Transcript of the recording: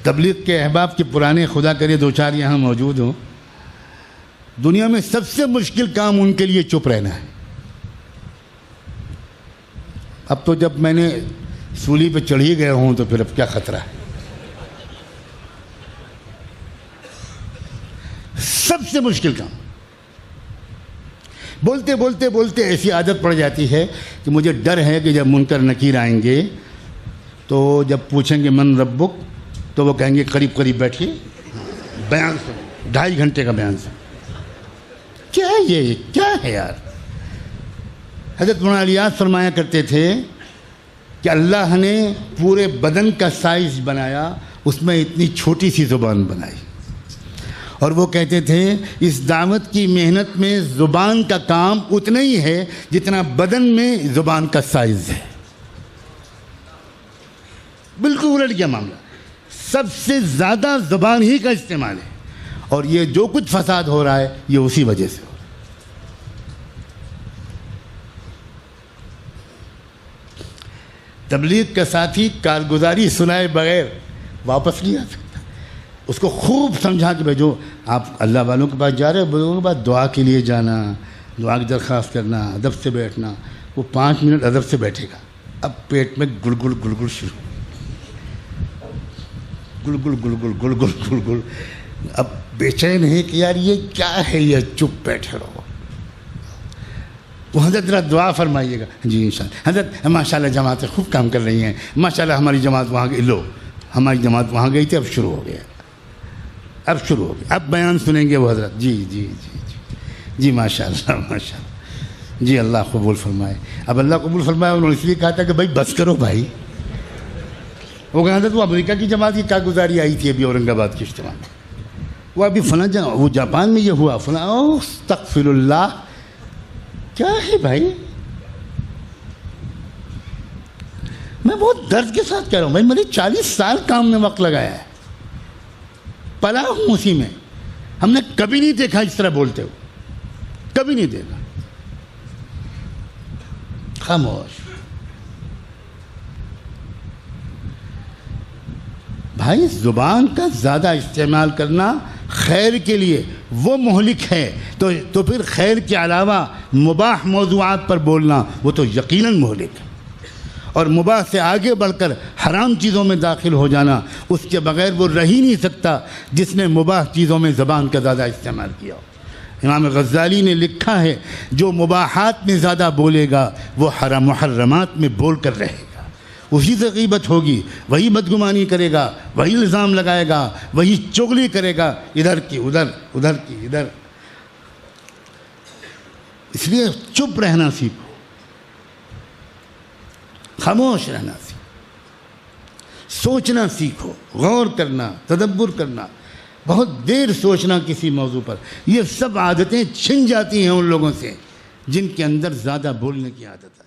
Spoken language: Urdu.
تبلیغ کے احباب کے پرانے خدا کرے دو چار یہاں موجود ہوں. دنیا میں سب سے مشکل کام ان کے لیے چپ رہنا ہے. اب تو جب میں نے سولی پہ چڑھ ہی گیا ہوں تو پھر اب کیا خطرہ ہے. سب سے مشکل کام. بولتے بولتے بولتے ایسی عادت پڑ جاتی ہے کہ مجھے ڈر ہے کہ جب منکر نکیر آئیں گے تو جب پوچھیں گے من ربک تو وہ کہیں گے قریب قریب بیٹھیے بیان سے 2.5 گھنٹے کا بیان سے. کیا ہے یہ کیا ہے یار. حضرت مولانا الیاس فرمایا کرتے تھے کہ اللہ نے پورے بدن کا سائز بنایا, اس میں اتنی چھوٹی سی زبان بنائی, اور وہ کہتے تھے اس دعوت کی محنت میں زبان کا کام اتنا ہی ہے جتنا بدن میں زبان کا سائز ہے. بالکل الٹ گیا معاملہ. سب سے زیادہ زبان ہی کا استعمال ہے, اور یہ جو کچھ فساد ہو رہا ہے یہ اسی وجہ سے ہو رہا ہے. تبلیغ کا ساتھی کارگزاری سنائے بغیر واپس نہیں آ سکتا. اس کو خوب سمجھا کہ بھائی جو آپ اللہ والوں کے پاس جا رہے ہیں بزرگوں کے پاس دعا کے لیے جانا, دعا کی درخواست کرنا, ادب سے بیٹھنا. وہ 5 منٹ ادب سے بیٹھے گا, اب پیٹ میں گڑگڑ گڑگڑ شروع, گڑگڑ گڑگڑ گڑگڑ گڑگڑ. اب بے چین ہے کہ یار یہ کیا ہے, یہ چپ بیٹھے رہو. وہ حضرت ذرا دعا فرمائیے گا. جی انشاءاللہ حضرت ماشاء اللہ جماعتیں خوب کام کر رہی ہیں, ماشاء اللہ ہماری جماعت وہاں گئی. لو ہماری جماعت وہاں گئی تھی, اب شروع ہو گیا, اب شروع ہو گیا, اب بیان سنیں گے وہ حضرت. جی جی جی جی جی ماشاء اللہ ماشاء اللہ, جی اللہ قبول فرمائے. اب اللہ قبول فرمائے انہوں نے اس لیے کہا تھا کہ بھائی بس کرو بھائی. وہ کہا حضرت وہ امریکہ کی جماعت کی کارگزاری آئی تھی ابھی اورنگ آباد کے اجتماع میں, وہ ابھی فلاں وہ جاپان میں یہ ہوا فلاں. استغفر اللہ, کیا ہے بھائی. میں بہت درد کے ساتھ کہہ رہا ہوں بھائی, میں نے 40 سال کام میں وقت لگایا ہے, پلا ہوں اسی میں. ہم نے کبھی نہیں دیکھا اس طرح بولتے ہو, کبھی نہیں دیکھا. خاموش بھائی. زبان کا زیادہ استعمال کرنا خیر کے لیے وہ مہلک ہے, تو پھر خیر کے علاوہ مباح موضوعات پر بولنا وہ تو یقیناً مہلک ہے. اور مباح سے آگے بڑھ کر حرام چیزوں میں داخل ہو جانا, اس کے بغیر وہ رہ ہی نہیں سکتا جس نے مباح چیزوں میں زبان کا زیادہ استعمال کیا ہو. امام غزالی نے لکھا ہے جو مباحات میں زیادہ بولے گا وہ حرام محرمات میں بول کر رہے گا. اسی سے غیبت ہوگی, وہی بدگمانی کرے گا, وہی الزام لگائے گا, وہی چغلی کرے گا, ادھر کی ادھر ادھر کی ادھر. اس لیے چپ رہنا سیکھو, خاموش رہنا سیکھو, سوچنا سیکھو, غور کرنا, تدبر کرنا, بہت دیر سوچنا کسی موضوع پر. یہ سب عادتیں چھن جاتی ہیں ان لوگوں سے جن کے اندر زیادہ بولنے کی عادت ہے.